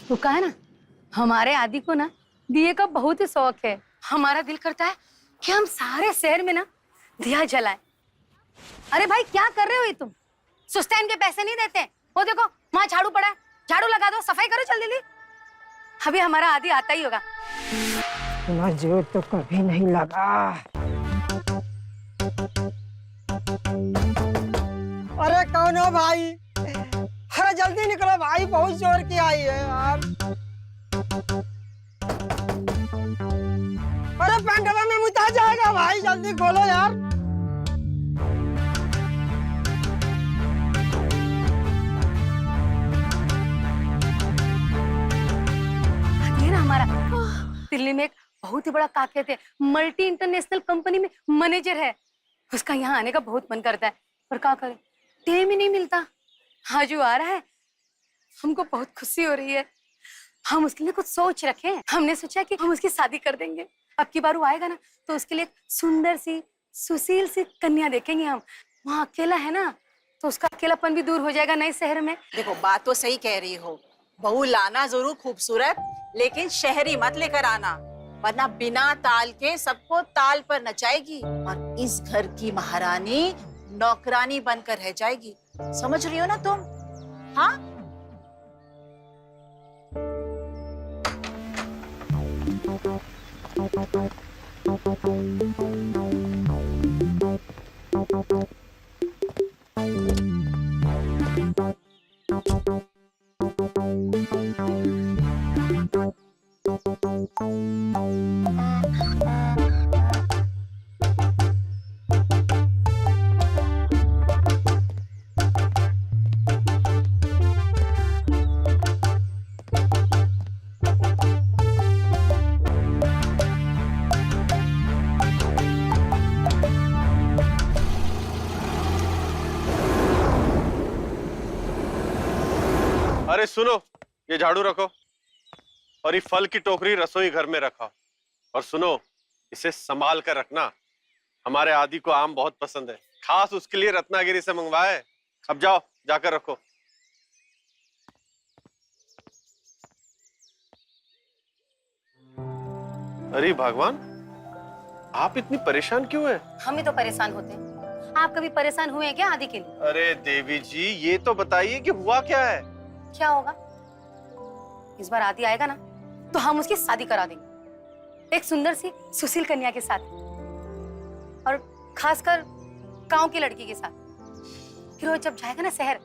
तो कहा है ना, हमारे आदि को ना दिए का बहुत ही शौक है। हमारा दिल करता है कि हम सारे शहर में ना दिया जलाएं। अरे भाई क्या कर रहे हो ये तुम? सुस्ताइन के पैसे नहीं देते? वो देखो वहां झाड़ू पड़ा है, झाड़ू लगा दो, सफाई करो जल्दी जल्दी। अभी हमारा आदि आता ही होगा। इतना जोर तो कभी नहीं लगा। अरे कौन हो भाई? अरे जल्दी निकलो भाई, बहुत जोर की आई है यार। अरे पेंडला में मुता जाएगा भाई, जल्दी खोलो यार। ये ना हमारा दिल्ली में एक बहुत ही बड़ा काके थे, मल्टी इंटरनेशनल कंपनी में मैनेजर है। उसका यहाँ आने का बहुत मन करता है, पर क्या करे, टाइम ही नहीं मिलता। आज वो आ रहा है, हमको बहुत खुशी हो रही है। हम उसके लिए कुछ सोच रखे हैं। हमने सोचा कि हम उसकी शादी कर देंगे। अब की बार वो आएगा ना तो उसके लिए सुंदर सी सुशील सी कन्या देखेंगे हम। वहाँ अकेला है ना, तो उसका अकेलापन भी दूर हो जाएगा नए शहर में। देखो बात तो सही कह रही हो, बहू लाना जरूर खूबसूरत, लेकिन शहरी मत लेकर आना, वरना बिना ताल के सबको ताल पर नचाएगी और इस घर की महारानी नौकरानी बनकर रह जाएगी। समझ रही हो ना तुम? हाँ। अरे सुनो, ये झाड़ू रखो और ये फल की टोकरी रसोई घर में रखो। और सुनो, इसे संभाल कर रखना। हमारे आदि को आम बहुत पसंद है, खास उसके लिए रत्नागिरी से मंगवाया है। अब जाओ, जाकर रखो। अरे भगवान, आप इतनी परेशान क्यों हैं? हम ही तो परेशान होते हैं। आप कभी परेशान हुए हैं क्या आदि के लिए? अरे देवी जी, ये तो बताइए कि हुआ क्या है? क्या होगा? इस बार आदि आएगा ना तो हम उसकी शादी करा देंगे एक सुंदर सी सुशील कन्या के साथ, और खासकर गांव की लड़की के साथ। फिर वो जब जाएगा ना शहर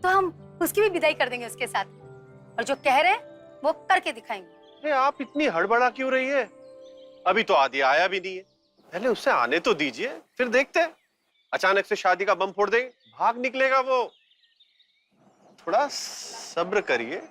तो हम उसकी भी विदाई कर देंगे उसके साथ, और जो कह रहे हैं वो करके दिखाएंगे। अरे आप इतनी हड़बड़ा क्यों रही है? अभी तो आदि आया भी नहीं है, पहले उसे आने तो दीजिए, फिर देखते हैं। अचानक से शादी का बम फोड़ देंगे, भाग निकलेगा वो। थोड़ा सब्र करिए।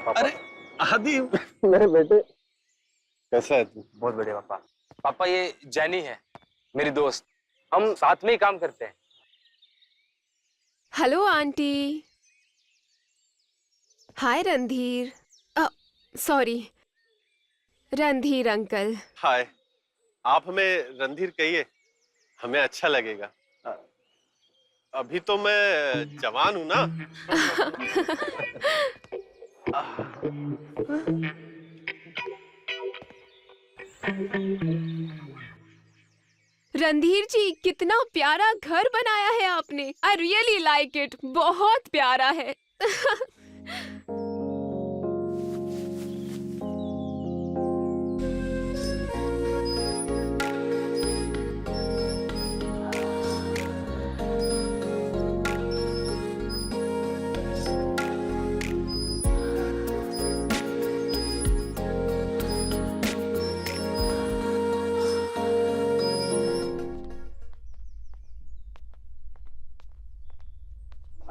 अरे आदि, मेरे बेटे, कैसा है तू? बहुत बढ़िया पापा। पापा ये जैनी है, मेरी दोस्त, हम साथ में ही काम करते हैं। Hello aunty. Hi Randhir, sorry Randhir uncle. Hi, आप हमें रणधीर कहिए, हमें अच्छा लगेगा। अभी तो मैं जवान हूं ना। रणधीर जी, कितना प्यारा घर बनाया है आपने। आई रियली लाइक इट, बहुत प्यारा है।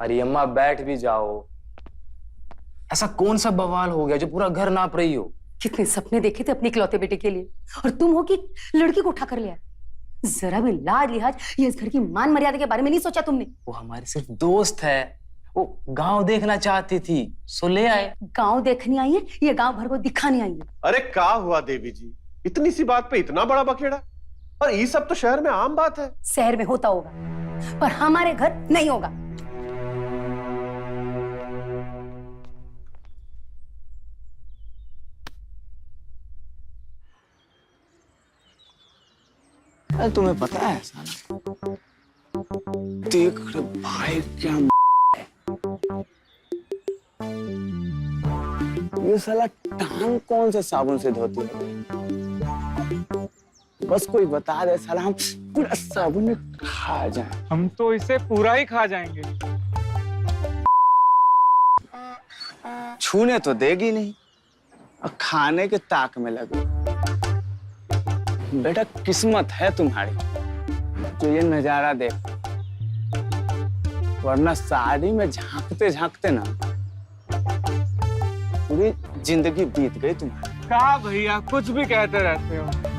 अरे अम्मा बैठ भी जाओ। ऐसा कौन सा बवाल हो गया जो पूरा घर नाप रही हो? कितने सपने देखे थे अपने इकलौते बेटे के लिए, और तुम हो कि लड़की को उठा कर लिया। जरा भी लाज लिहाज ये इस घर की मान मर्यादा के बारे में नहीं सोचा तुमने। वो हमारी सिर्फ दोस्त है, वो गांव देखना चाहती थी, सो ले आए। गांव देखने आई है, ये गांव भर को दिखाने आई है। अरे क्या हुआ देवी जी, इतनी सी बात पे इतना बड़ा बखेड़ा? और ये सब तो शहर में आम बात है। शहर में होता होगा, पर हमारे घर नहीं होगा। अरे तुम्हें पता है साला, देख रे भाई क्या है। ये साला टांग कौन से साबुन से धोती है? बस कोई बता दे साला, हम पूरा साबुन में खा जाए। हम तो इसे पूरा ही खा जाएंगे। छूने तो देगी नहीं और खाने के ताक में लगे। बेटा किस्मत है तुम्हारी जो ये नजारा देख, वरना साड़ी में झांकते झांकते ना पूरी जिंदगी बीत गई तुम्हारी। कहा भैया, कुछ भी कहते रहते हो।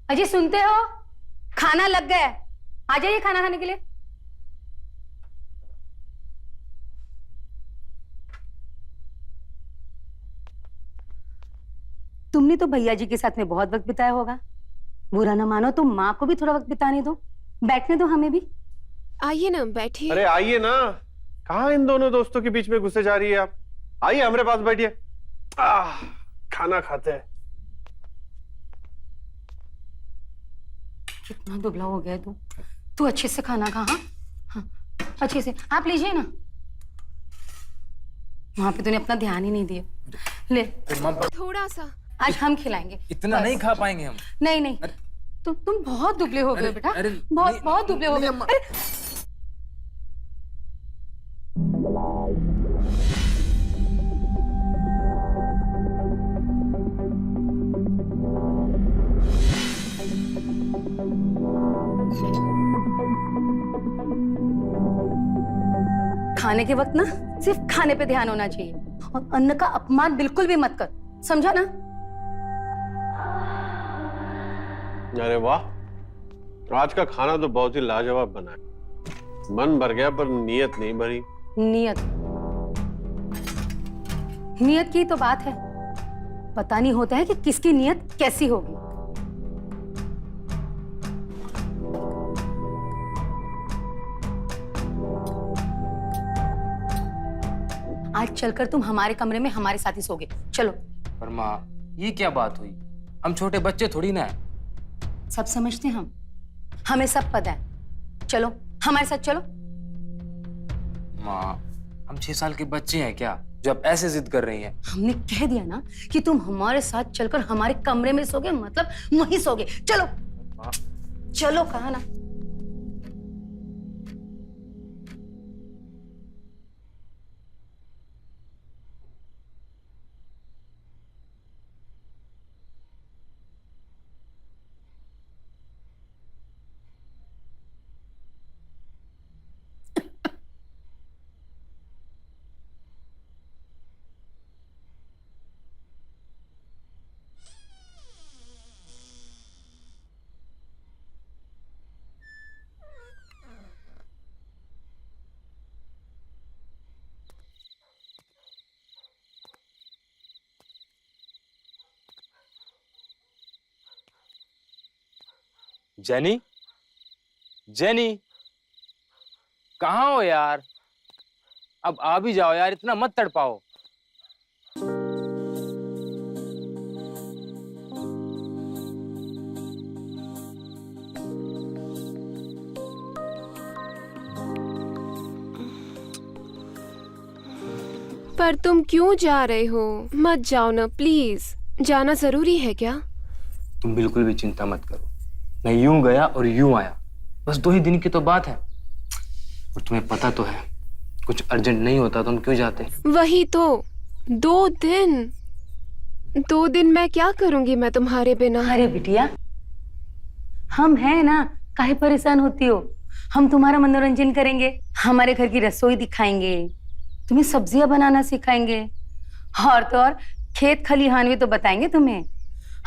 अजय सुनते हो, खाना लग गया है, आ जाइए खाना खाने के लिए। तुमने तो भैया जी के साथ में बहुत वक्त बिताया होगा, बुरा ना मानो तो माँ को भी थोड़ा वक्त बिताने दो, बैठने दो हमें भी। आइए ना, बैठिए। अरे आइए ना, कहाँ इन दोनों दोस्तों के बीच में घुसे जा रही है आप? आइए हमारे पास बैठिए, खाना खाते हैं। कितना दुबला हो गया है तू अच्छे से खाना खा। हाँ हाँ, अच्छे से। आप लीजिए ना, वहां पे तूने अपना ध्यान ही नहीं दिया। ले थोड़ा सा। आज हम खिलाएंगे। इतना नहीं खा पाएंगे हम। नहीं नहीं, तुम बहुत दुबले हो गए बेटा, बहुत बहुत दुबले हो गए। अरे खाने के वक्त ना सिर्फ खाने पे ध्यान होना चाहिए, और अन्न का अपमान बिल्कुल भी मत कर, समझा ना? अरे वाह, आज का खाना तो बहुत ही लाजवाब बना है। मन भर गया पर नीयत नहीं भरी। नीयत की तो बात है, पता नहीं होता है कि किसकी नीयत कैसी होगी। आज चलकर तुम हमारे कमरे में हमारे साथ ही सोगे, चलो। पर माँ, ये क्या बात हुई? हम छोटे बच्चे थोड़ी ना है। सब समझते हैं हम, हमें सब पता है। चलो हमारे साथ चलो। माँ, हम 6 साल के बच्चे हैं क्या जो आप ऐसे जिद कर रही हैं? हमने कह दिया ना कि तुम हमारे साथ चलकर हमारे कमरे में सोगे, मतलब वहीं सोगे। चलो चलो, कहा ना। जेनी, जेनी, कहाँ हो यार? अब आ भी जाओ यार, इतना मत तड़पाओ। पर तुम क्यों जा रहे हो? मत जाओ ना प्लीज। जाना जरूरी है क्या? तुम बिल्कुल भी चिंता मत करो, मैं यूं गया और यूं आया, बस 2 ही दिन की तो बात है। और तुम्हें पता तो है, कुछ अर्जेंट नहीं होता तो हम क्यों जाते। वही तो, 2 दिन। 2 दिन मैं क्या करूंगी मैं तुम्हारे बिना? अरे बिटिया, हम हैं ना, काहे परेशान होती हो? हम तुम्हारा मनोरंजन करेंगे, हमारे घर की रसोई दिखाएंगे, तुम्हें सब्जियां बनाना सिखाएंगे, और तो और खेत खलिहान भी तो बताएंगे तुम्हें।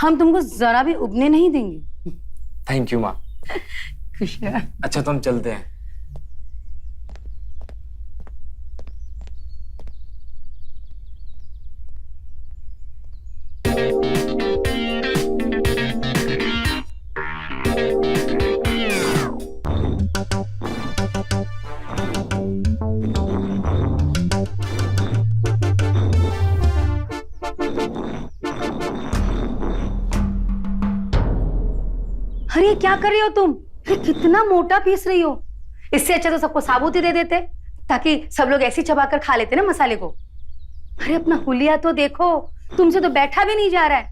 हम तुमको जरा भी उबने नहीं देंगे। थैंक यू माँ। खुश रहो। अच्छा तो हम चलते हैं। अरे क्या कर रही हो तुम? अरे कितना मोटा पीस रही हो। इससे अच्छा तो सबको साबुत ही दे देते, ताकि सब लोग ऐसे चबाकर खा लेते ना मसाले को। अरे अपना हुलिया तो देखो, तुमसे तो बैठा भी नहीं जा रहा है।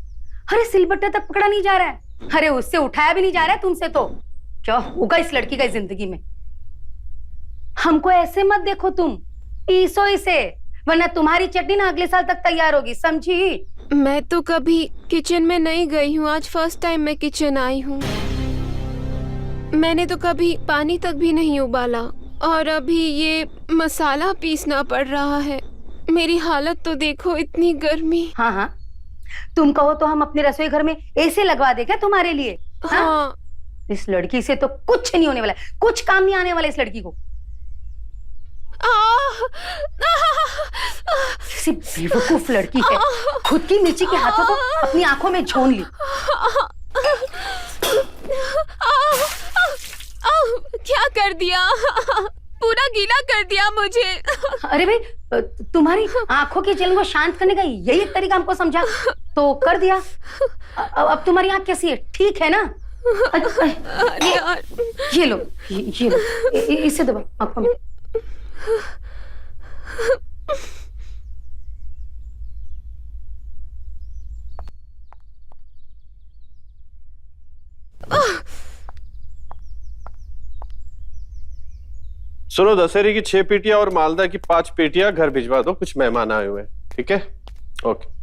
अरे सिलबट्टा तक पकड़ा नहीं जा रहा है। अरे उससे उठाया भी नहीं जा रहा है तुमसे। तो क्या होगा इस लड़की का जिंदगी में? हमको ऐसे मत देखो तुम, पीसो इसे, वरना तुम्हारी चटनी ना अगले साल तक तैयार होगी, समझी? मैं तो कभी किचन में नहीं गई हूँ, आज फर्स्ट टाइम मैं किचन आई हूँ। मैंने तो कभी पानी तक भी नहीं उबाला, और अभी ये मसाला पीसना पड़ रहा है। मेरी हालत तो देखो, इतनी गर्मी। हाँ हाँ, तुम कहो तो हम अपने रसोई घर में एसी लगवा दे क्या तुम्हारे लिए? हाँ। इस लड़की से तो कुछ नहीं होने वाला, कुछ काम नहीं आने वाला इस लड़की को। ऐसी बेवकूफ लड़की है, खुद की मिर्ची के हाथों को अपनी आंखों में झोन ली। क्या कर दिया? पूरा गीला कर दिया मुझे। अरे भाई, तुम्हारी आंखों की जलन को शांत करने का यही एक तरीका हमको समझा तो कर दिया। अब तुम्हारी आंख कैसी है? ठीक है ना? ये लो, ये लो, इसे दबा आंखों में। सुनो, दशहरे की 6 पेटियां और मालदा की 5 पेटियां घर भिजवा दो, कुछ मेहमान आए हुए हैं। ठीक है, ओके।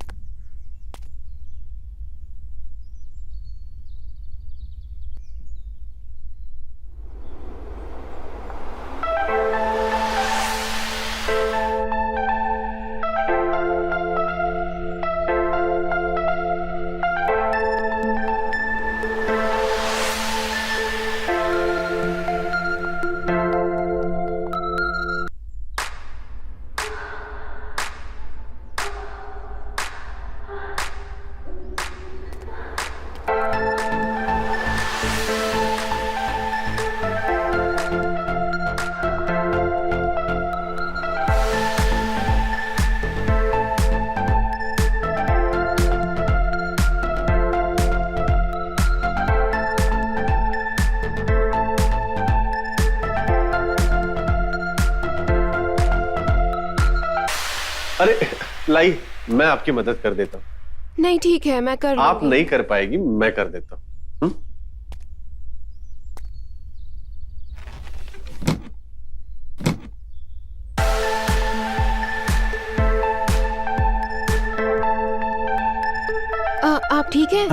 अरे लाई, मैं आपकी मदद कर देता हूँ। नहीं ठीक है, मैं कर आप लूंगी। नहीं कर पाएगी, मैं कर देता हूँ। आप ठीक है?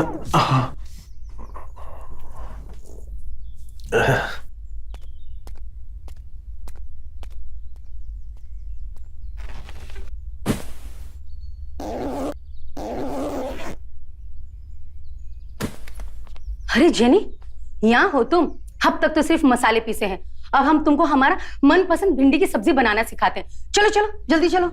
अरे जेनी, यहाँ हो तुम? अब तक तो सिर्फ मसाले पीसे हैं, अब हम तुमको हमारा मनपसंद भिंडी की सब्जी बनाना सिखाते हैं। चलो चलो जल्दी चलो।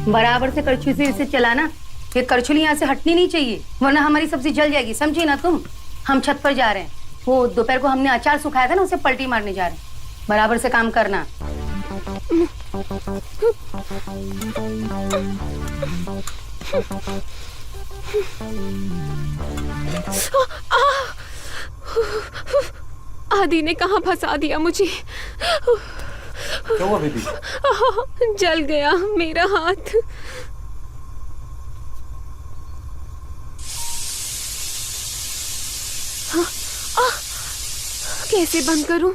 बराबर से करछी से इसे चलाना। ये करछुली यहाँ से हटनी नहीं चाहिए, वरना हमारी सब्जी जल जाएगी, समझी ना तुम। हम छत पर जा रहे हैं, वो दोपहर को हमने अचार सुखाया था ना, उसे पलटी मारने जा रहे हैं। बराबर से काम करना। आदि ने कहाँ फंसा दिया मुझे। क्या हुआ बेबी? जल गया मेरा हाथ। कैसे बंद करूं?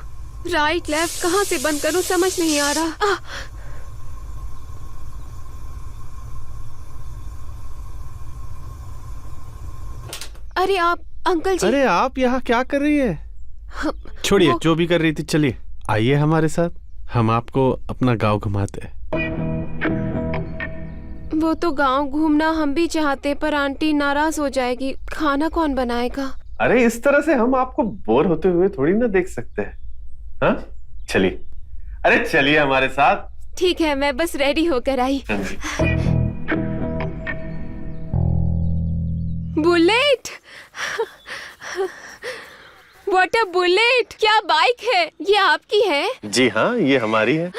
राइट लेफ्ट कहाँ से बंद करूं समझ नहीं आ रहा। अरे आप अंकल जी। अरे आप यहाँ क्या कर रही है? छोड़िए जो भी कर रही थी, चलिए आइए हमारे साथ, हम आपको अपना गांव घुमाते हैं। वो तो गांव घूमना हम भी चाहते, पर आंटी नाराज हो जाएगी। खाना कौन बनाएगा? अरे इस तरह से हम आपको बोर होते हुए थोड़ी ना देख सकते हैं। हाँ चलिए, अरे चलिए हमारे साथ। ठीक है, मैं बस रेडी होकर आई। Bullet, what a bullet! क्या बाइक है ये, आपकी है? जी हाँ, ये हमारी है।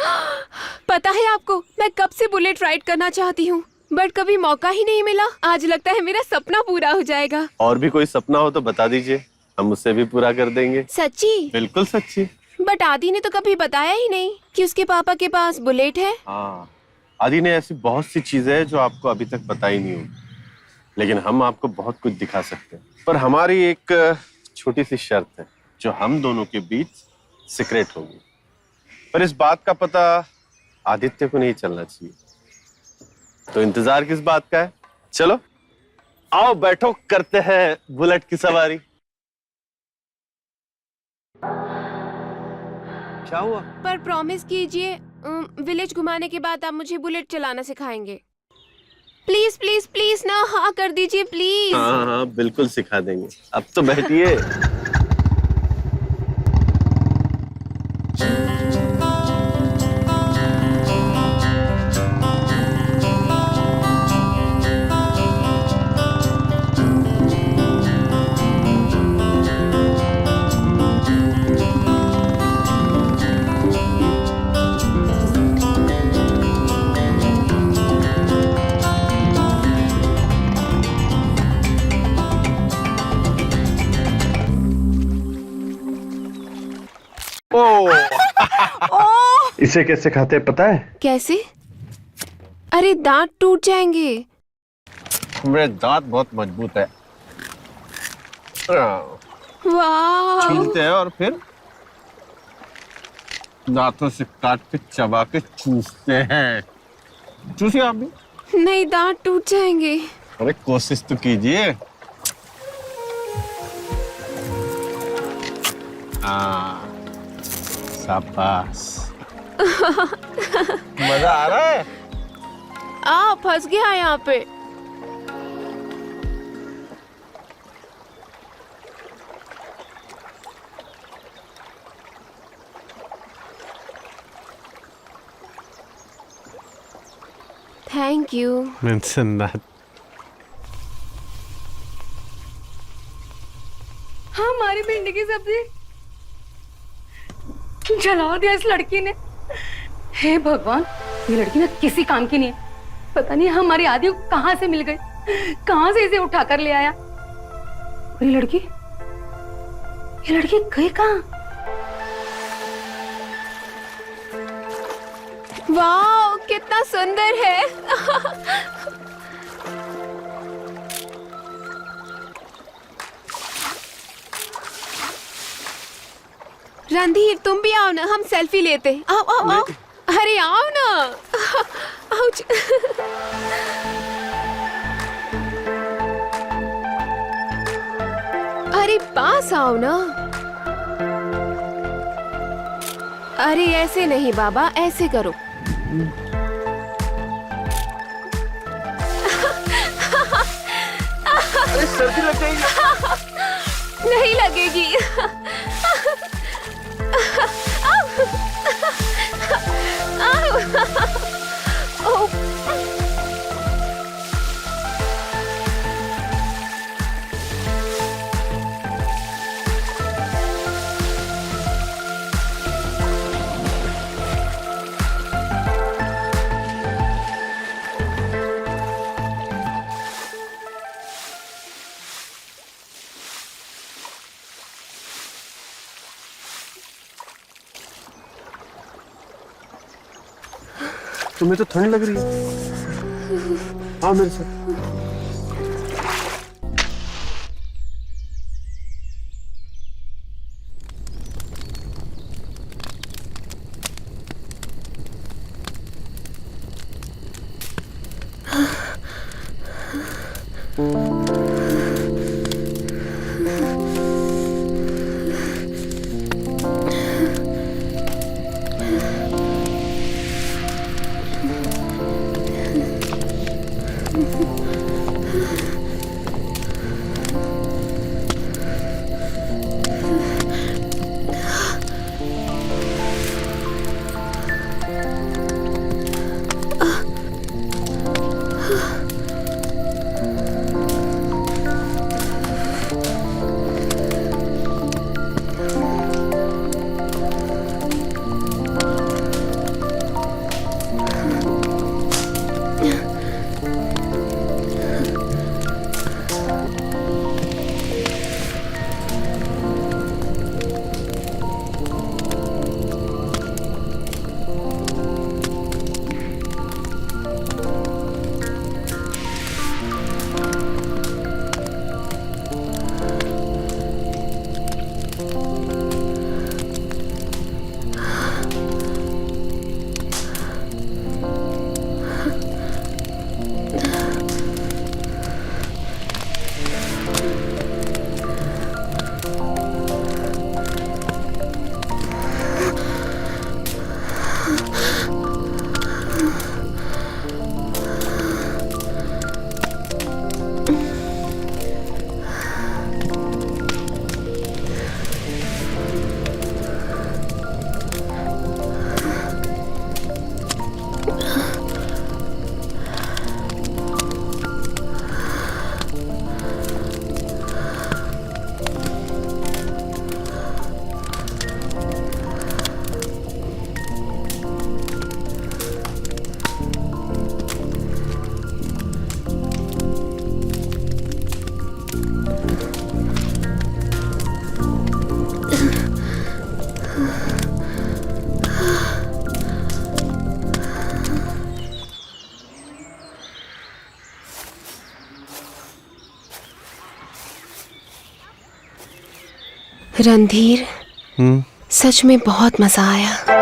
पता है आपको, मैं कब से बुलेट राइड करना चाहती हूँ, बट कभी मौका ही नहीं मिला। आज लगता है मेरा सपना पूरा हो जाएगा। और भी कोई सपना हो तो बता दीजिए, हम उसे भी पूरा कर देंगे। सच्ची? बिल्कुल सच्ची। बट आदि ने तो कभी बताया ही नहीं कि उसके पापा के पास बुलेट है। हाँ, आदि ने ऐसी बहुत सी चीजें हैं जो आपको अभी तक पता ही नहीं होगी, लेकिन हम आपको बहुत कुछ दिखा सकते हैं। पर हमारी एक छोटी सी शर्त है जो हम दोनों के बीच सीक्रेट होगी, पर इस बात का पता आदित्य को नहीं चलना चाहिए। तो इंतजार किस बात का है? चलो आओ बैठो, करते हैं बुलेट की सवारी। क्या हुआ? पर प्रॉमिस कीजिए, विलेज घुमाने के बाद आप मुझे बुलेट चलाना सिखाएंगे। प्लीज प्लीज प्लीज ना, हाँ कर दीजिए प्लीज। हाँ हाँ बिल्कुल सिखा देंगे। अब तो बैठिए। इसे कैसे खाते हैं पता है? कैसे? अरे दांत टूट जाएंगे। मेरे दांत बहुत मजबूत है। वाह! छीलते हैं और फिर दांतों से काट के चबा के चूसते हैं। चूसिए आप भी। नहीं, दांत टूट जाएंगे। अरे कोशिश तो कीजिए। शाबाश। मजा आ रहा है? फंस गया यहाँ पे। Thank you. Mention that. हाँ, हमारी भिंडी की सब्जी जला दिया इस लड़की ने। हे भगवान, ये लड़की ना किसी काम की नहीं है। पता नहीं हमारी आदि को कहाँ से मिल गई, कहाँ से इसे उठा कर ले आया। और ये लड़की गई कहाँ? वाह, कितना सुंदर है। रणधीर, तुम भी आओ ना, हम सेल्फी लेते। आओ आओ आओ। अरे आओ ना। आउच। अरे पास आओ ना। अरे ऐसे नहीं बाबा, ऐसे करो। अरे सर्दी लग जाएगी। नहीं लगेगी। तुम्हें तो ठंड लग रही है। आओ मेरे साथ। रणधीर, सच में बहुत मजा आया।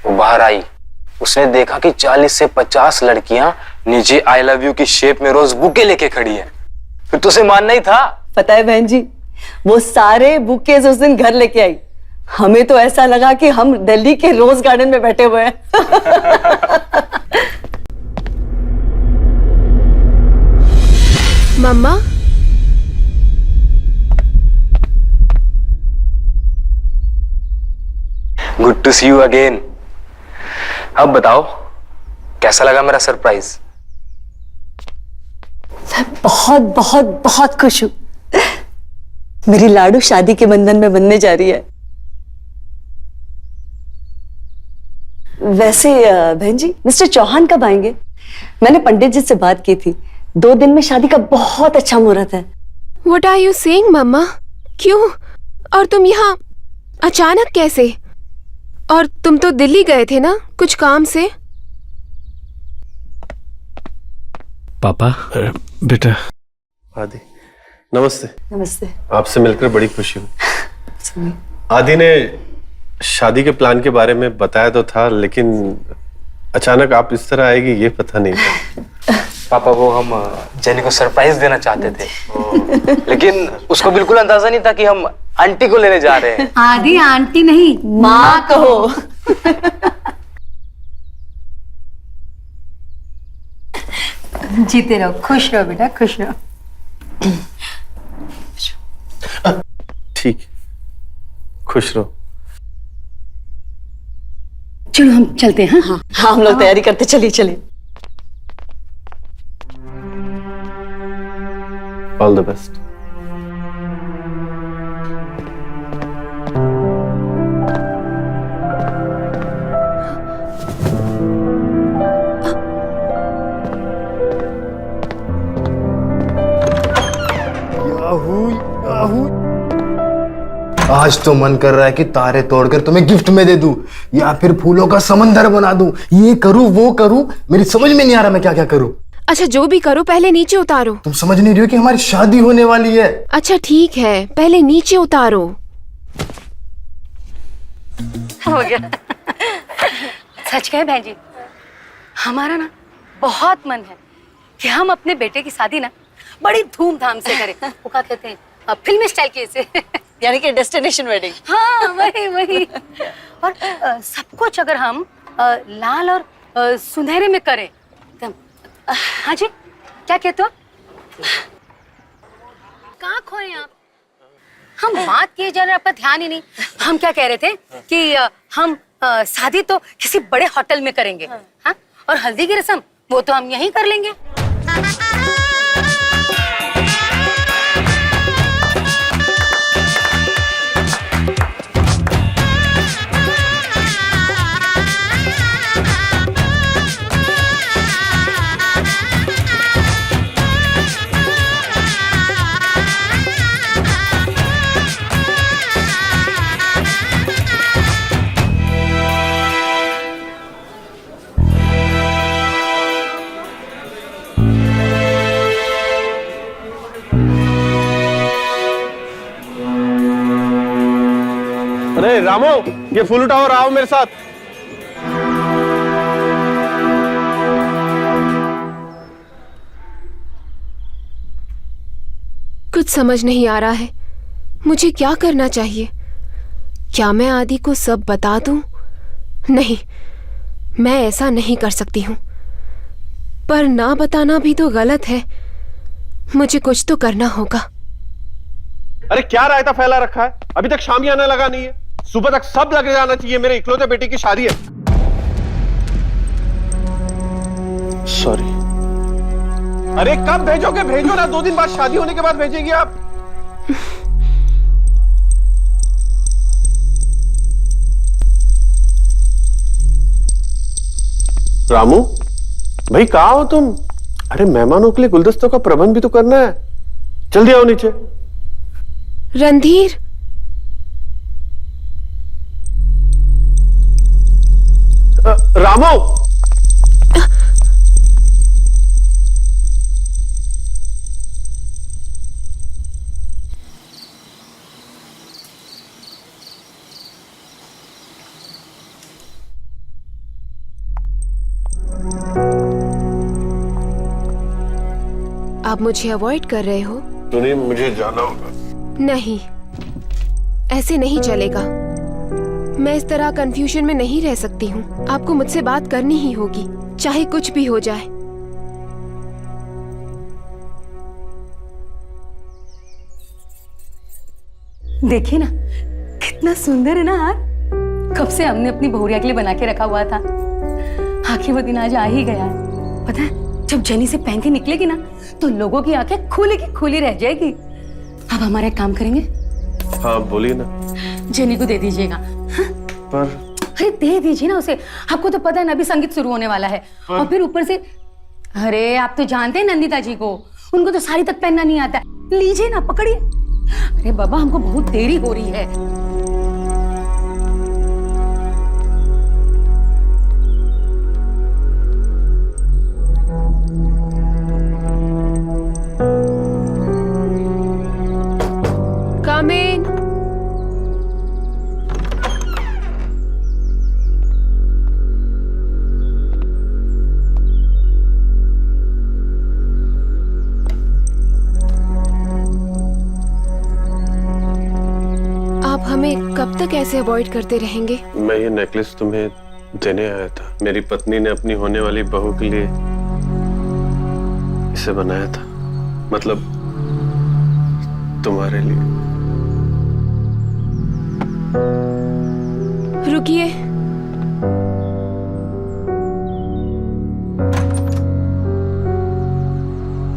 वो बाहर आई, उसने देखा कि 40 से 50 लड़कियां नीचे आई लव यू की शेप में रोज बुके लेके खड़ी हैं। फिर तो उसे मानना ही था। पता है बहन जी, वो सारे बुकेज उस दिन घर लेके आई। हमें तो ऐसा लगा कि हम दिल्ली के रोज गार्डन में बैठे हुए हैं। मम्मा, good to see you again. अब बताओ कैसा लगा मेरा सरप्राइज? मैं बहुत बहुत बहुत खुश हूं। मेरी लाडू शादी के बंधन में बनने जा रही है। वैसे बहन जी, मिस्टर चौहान कब आएंगे? मैंने पंडित जी से बात की थी, 2 दिन में शादी का बहुत अच्छा मुहूर्त है। व्हाट आर यू सेइंग मम्मा? क्यों? और तुम यहाँ अचानक कैसे? और तुम तो दिल्ली गए थे ना कुछ काम से? पापा। बेटा। आदि, नमस्ते। नमस्ते। आपसे मिलकर बड़ी खुशी हुई। आदि ने शादी के प्लान के बारे में बताया तो था, लेकिन अचानक आप इस तरह आएगी ये पता नहीं था। पापा, वो हम जेनी को सरप्राइज देना चाहते थे, लेकिन उसको बिल्कुल अंदाजा नहीं था कि हम आंटी को लेने जा रहे हैं। आदि आंटी नहीं, माँ कहो। जीते रहो, खुश रहो बेटा, खुश रहो। ठीक, खुश रहो। चलो हम चलते हैं। हाँ, हाँ, हम लोग तैयारी करते, चलिए चलिए। All the best. आज तो मन कर रहा है कि तारे तोड़कर तुम्हें गिफ्ट में दे दूं या फिर फूलों का समंदर बना दूं। ये करूं वो करूं, मेरी समझ में नहीं आ रहा मैं क्या क्या करूं। अच्छा जो भी करो पहले नीचे उतारो। तुम समझ नहीं रही हो कि हमारी शादी होने वाली है। अच्छा ठीक है, पहले नीचे उतारो। हो गया। सच कहे बहन जी, हमारा ना बहुत मन है कि हम अपने बेटे की शादी ना बड़ी धूमधाम से करें। वो क्या कहते हैं, फिल्मी स्टाइल के से। यानी कि डेस्टिनेशन वेडिंग। हाँ वही वही। और सब कुछ अगर हम लाल और सुनहरे में करें तो हाँ जी क्या कहते हो? कहाँ खोए आप? हम बात किए जा रहे, आपका ध्यान ही नहीं। हम क्या कह रहे थे कि हम शादी तो किसी बड़े होटल में करेंगे। हाँ? और हल्दी की रस्म वो तो हम यहीं कर लेंगे। अरे रामो, ये फूल उठाओ और आओ मेरे साथ। कुछ समझ नहीं आ रहा है मुझे क्या करना चाहिए। क्या मैं आदि को सब बता दूं? नहीं, मैं ऐसा नहीं कर सकती हूँ। पर ना बताना भी तो गलत है। मुझे कुछ तो करना होगा। अरे क्या रायता फैला रखा है, अभी तक शाम ही आने लगा नहीं है। सुबह तक सब लग जाना चाहिए, मेरे इकलौते बेटे की शादी है। सॉरी। अरे कब भेजोगे? भेजो ना, 2 दिन बाद शादी होने के बाद भेजेगी आप। रामू भाई कहाँ हो तुम? अरे मेहमानों के लिए गुलदस्तों का प्रबंध भी तो करना है, जल्दी आओ नीचे। रणधीर, रामू आप मुझे अवॉइड कर रहे हो? सुनिए, मुझे जाना होगा। नहीं, ऐसे नहीं चलेगा। मैं इस तरह कंफ्यूजन में नहीं रह सकती हूँ। आपको मुझसे बात करनी ही होगी, चाहे कुछ भी हो जाए। देखिए ना कितना सुंदर है ना हार। कब से हमने अपनी बहुरिया के लिए बना के रखा हुआ था, आखिर वो दिन आज आ ही गया है। पता है जब जेनी से पहन के निकलेगी ना तो लोगों की आंखें खुली की खुली रह जाएगी। अब हमारा एक काम करेंगे। हाँ बोलिए ना। जेनी को दे दीजिएगा। हाँ? पर अरे दे दीजिए ना उसे। आपको तो पता है ना अभी संगीत शुरू होने वाला है। और फिर ऊपर से अरे आप तो जानते हैं नंदिता जी को, उनको तो साड़ी तक पहनना नहीं आता। लीजिए ना, पकड़िए। अरे बाबा हमको बहुत देरी हो रही है। Come in. आप हमें कब तक ऐसे अवॉइड करते रहेंगे? मैं ये नेकलेस तुम्हें देने आया था। मेरी पत्नी ने अपनी होने वाली बहू के लिए इसे बनाया था, मतलब तुम्हारे लिए। रुकिए,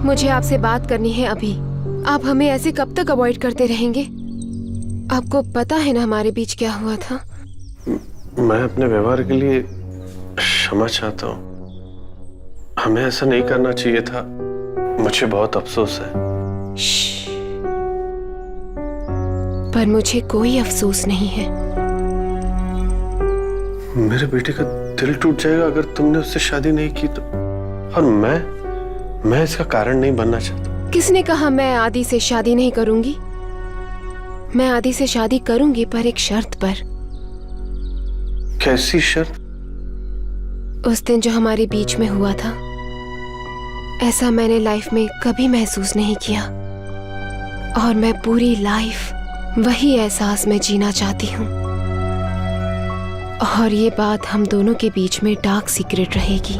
मुझे आपसे बात करनी है अभी। आप हमें ऐसे कब तक अवॉइड करते रहेंगे? आपको पता है ना हमारे बीच क्या हुआ था? मैं अपने व्यवहार के लिए क्षमा चाहता हूँ। हमें ऐसा नहीं करना चाहिए था। मुझे बहुत अफसोस है। श्श्श। पर मुझे कोई अफसोस नहीं है। मेरे बेटे का दिल टूट जाएगा अगर तुमने उससे शादी नहीं की तो। और मैं इसका कारण नहीं बनना चाहता। किसने कहा मैं आदि से शादी नहीं करूंगी? मैं आदि से शादी करूंगी, पर एक शर्त पर। कैसी शर्त? उस दिन जो हमारे बीच में हुआ था, ऐसा मैंने लाइफ में कभी महसूस नहीं किया, और मैं पूरी लाइफ वही एहसास में जीना चाहती हूँ। और ये बात हम दोनों के बीच में डार्क सीक्रेट रहेगी।